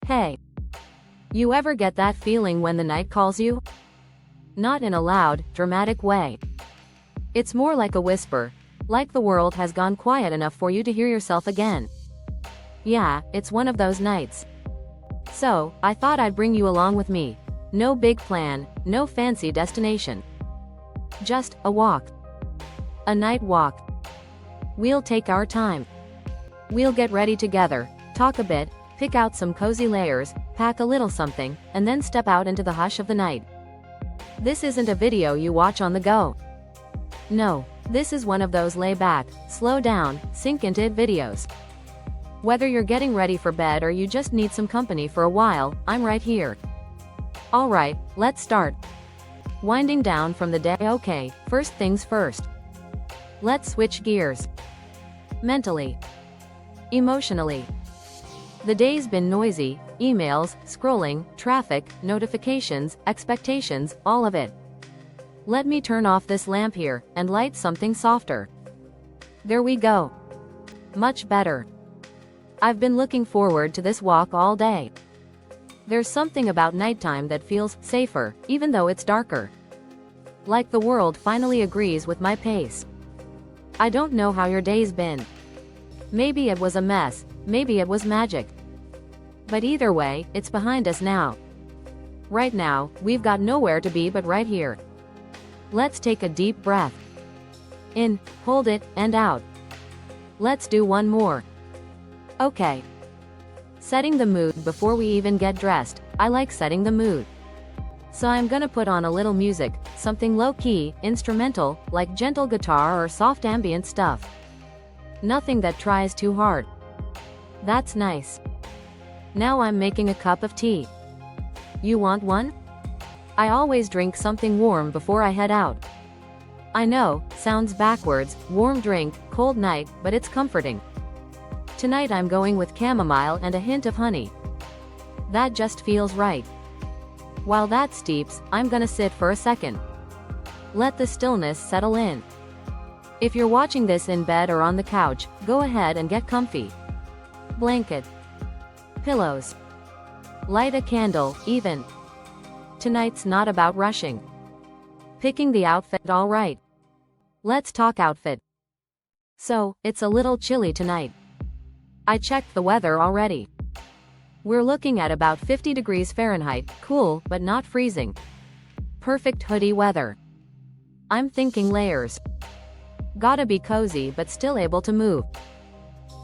Hey, you ever get that feeling when the night calls you? Not in a loud, dramatic way. It's more like a whisper, like the world has gone quiet enough for you to hear yourself again. Yeah, it's one of those nights. So, I thought I'd bring you along with me. No big plan, no fancy destination. Just a walk. A night walk. We'll take our time. We'll get ready together, talk a bit, pick out some cozy layers, pack a little something, and then step out into the hush of the night. This isn't a video you watch on the go. No, this is one of those lay back, slow down, sink into it videos. Whether you're getting ready for bed or you just need some company for a while, I'm right here. Alright, let's start. Winding down from the day. Okay, first things first. Let's switch gears. Mentally. Emotionally. The day's been noisy, emails, scrolling, traffic, notifications, expectations, all of it. Let me turn off this lamp here, and light something softer. There we go. Much better. I've been looking forward to this walk all day. There's something about nighttime that feels safer, even though it's darker. Like the world finally agrees with my pace. I don't know how your day's been. Maybe it was a mess, maybe it was magic. But either way, it's behind us now. Right now, we've got nowhere to be but right here. Let's take a deep breath. In, hold it, and out. Let's do one more. Okay. Setting the mood before we even get dressed. I like setting the mood. So I'm gonna put on a little music, something low-key, instrumental, like gentle guitar or soft ambient stuff. Nothing that tries too hard. That's nice. Now I'm making a cup of tea. You want one? I always drink something warm before I head out. I know, sounds backwards, warm drink, cold night, but it's comforting. Tonight I'm going with chamomile and a hint of honey. That just feels right. While that steeps, I'm gonna sit for a second. Let the stillness settle in. If you're watching this in bed or on the couch, go ahead and get comfy. Blanket. Pillows. Light a candle, even. Tonight's not about rushing. Picking the outfit. Alright. Let's talk outfit. So, it's a little chilly tonight. I checked the weather already. We're looking at about 50 degrees Fahrenheit, cool, but not freezing. Perfect hoodie weather. I'm thinking layers. Gotta be cozy but still able to move.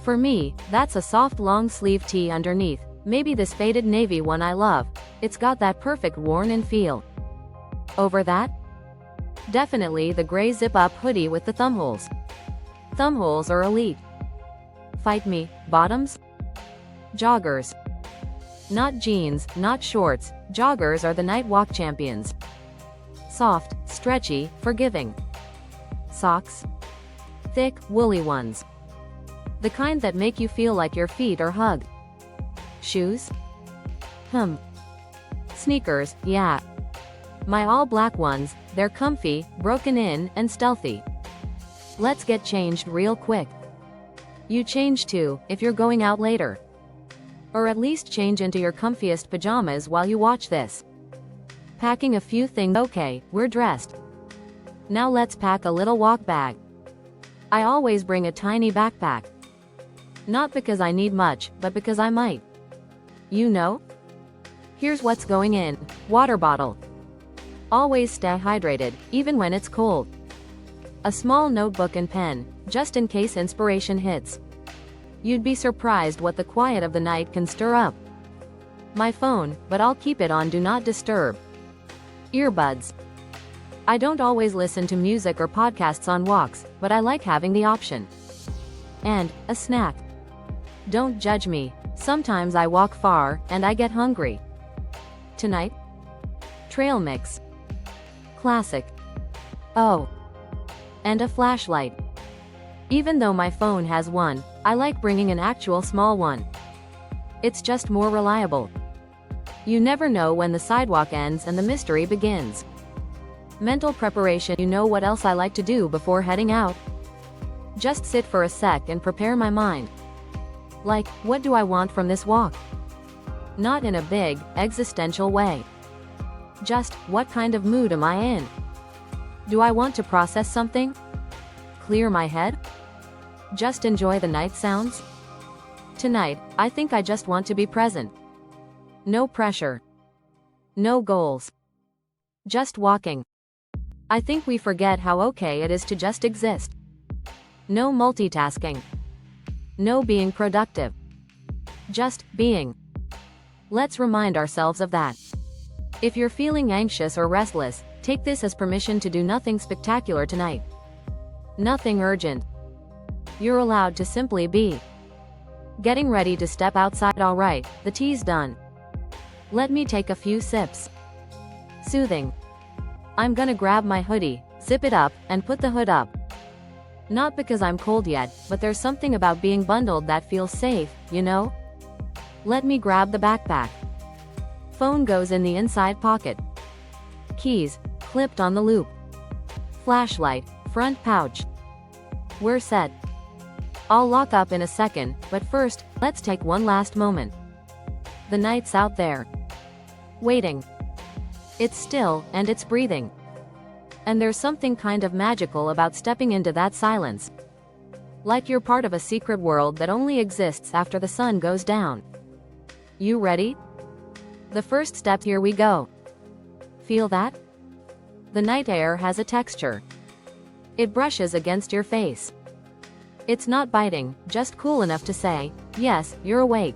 For me, that's a soft long sleeve tee underneath, maybe this faded navy one I love. It's got that perfect worn-in feel. Over that? Definitely the gray zip-up hoodie with the thumbholes. Thumbholes are elite. Fight me, bottoms? Joggers. Not jeans, not shorts, joggers are the night walk champions. Soft, stretchy, forgiving. Socks? Thick, woolly ones. The kind that make you feel like your feet are hugged. Shoes? Sneakers, yeah. My all-black ones, they're comfy, broken in, and stealthy. Let's get changed real quick. You change too, if you're going out later. Or at least change into your comfiest pajamas while you watch this. Packing a few things. Okay, we're dressed. Now let's pack a little walk bag. I always bring a tiny backpack. Not because I need much, but because I might. You know? Here's what's going in. Water bottle. Always stay hydrated, even when it's cold. A small notebook and pen, just in case inspiration hits. You'd be surprised what the quiet of the night can stir up. My phone, but I'll keep it on do not disturb. Earbuds. I don't always listen to music or podcasts on walks, but I like having the option. And a snack. Don't judge me, sometimes I walk far, and I get hungry. Tonight? Trail mix. Classic. Oh. And a flashlight. Even though my phone has one, I like bringing an actual small one. It's just more reliable. You never know when the sidewalk ends and the mystery begins. Mental preparation. You know what else I like to do before heading out? Just sit for a sec and prepare my mind. Like, what do I want from this walk? Not in a big, existential way. Just, what kind of mood am I in? Do I want to process something? Clear my head? Just enjoy the night sounds? Tonight, I think I just want to be present. No pressure. No goals. Just walking. I think we forget how okay it is to just exist. No multitasking. No being productive. Just being. Let's remind ourselves of that. If you're feeling anxious or restless, take this as permission to do nothing spectacular tonight. Nothing urgent. You're allowed to simply be. Getting ready to step outside. Alright, the tea's done. Let me take a few sips. Soothing. I'm gonna grab my hoodie, zip it up, and put the hood up. Not because I'm cold yet, but there's something about being bundled that feels safe, you know? Let me grab the backpack. Phone goes in the inside pocket. Keys, clipped on the loop. Flashlight, front pouch. We're set. I'll lock up in a second, but first, let's take one last moment. The night's out there. Waiting. It's still, and it's breathing. And there's something kind of magical about stepping into that silence. Like you're part of a secret world that only exists after the sun goes down. You ready? The first step, here we go. Feel that? The night air has a texture. It brushes against your face. It's not biting, just cool enough to say, yes, you're awake.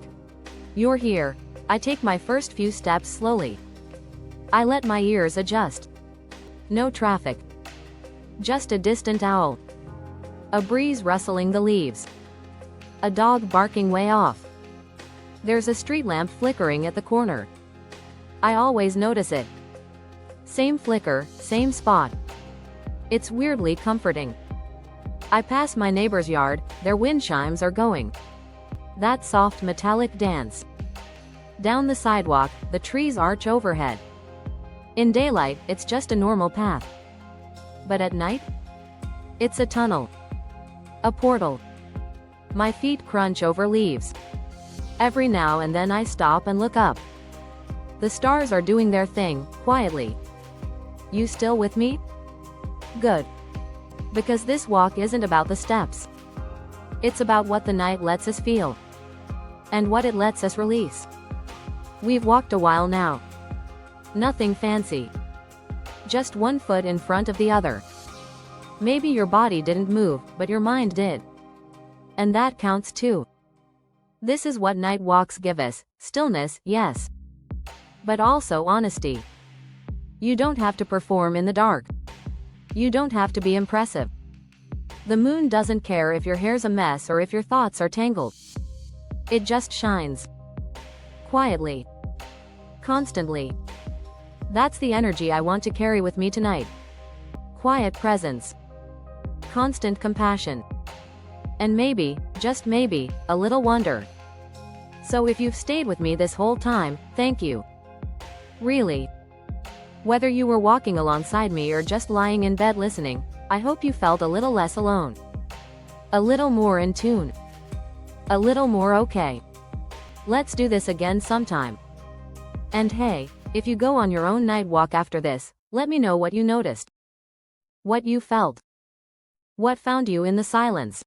You're here. I take my first few steps slowly. I let my ears adjust. No traffic. Just a distant owl. A breeze rustling the leaves. A dog barking way off. There's a street lamp flickering at the corner. I always notice it. Same flicker, same spot. It's weirdly comforting. I pass my neighbor's yard, their wind chimes are going. That soft metallic dance. Down the sidewalk, the trees arch overhead. In daylight, it's just a normal path. But at night? It's a tunnel. A portal. My feet crunch over leaves. Every now and then I stop and look up. The stars are doing their thing, quietly. You still with me? Good. Because this walk isn't about the steps. It's about what the night lets us feel. And what it lets us release. We've walked a while now. Nothing fancy. Just one foot in front of the other. Maybe your body didn't move, but your mind did. And that counts too. This is what night walks give us, stillness, yes. But also honesty. You don't have to perform in the dark. You don't have to be impressive. The moon doesn't care if your hair's a mess or if your thoughts are tangled. It just shines. Quietly. Constantly. That's the energy I want to carry with me tonight. Quiet presence. Constant compassion. And maybe, just maybe, a little wonder. So if you've stayed with me this whole time, thank you. Really. Whether you were walking alongside me or just lying in bed listening, I hope you felt a little less alone. A little more in tune. A little more okay. Let's do this again sometime. And hey, if you go on your own night walk after this, let me know what you noticed. What you felt. What found you in the silence.